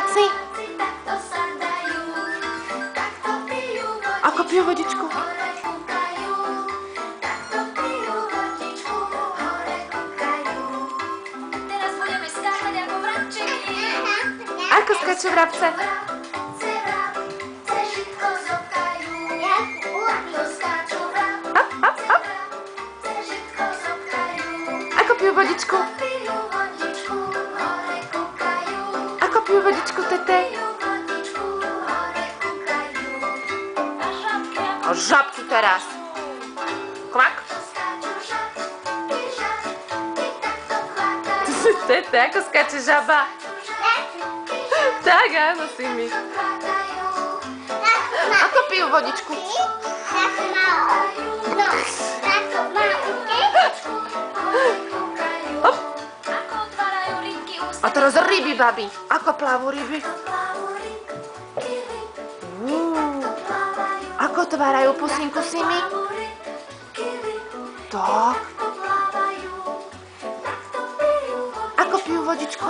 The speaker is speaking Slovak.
Zobráci. Ako pijú vodičku? Ako skáču vrabce? Hop, hop, hop. Ako pijú vodičku? Ako pijú vodičku, tete? O žabky teraz. Kvak. Tete, ako skáče žaba? Tak, áno, si my. Ako pijú vodičku? Hop. A teraz ryby, babi. Ako plavú ryby? Ako otvárajú pusinku, si my? Tak. Ako pijú vodičku?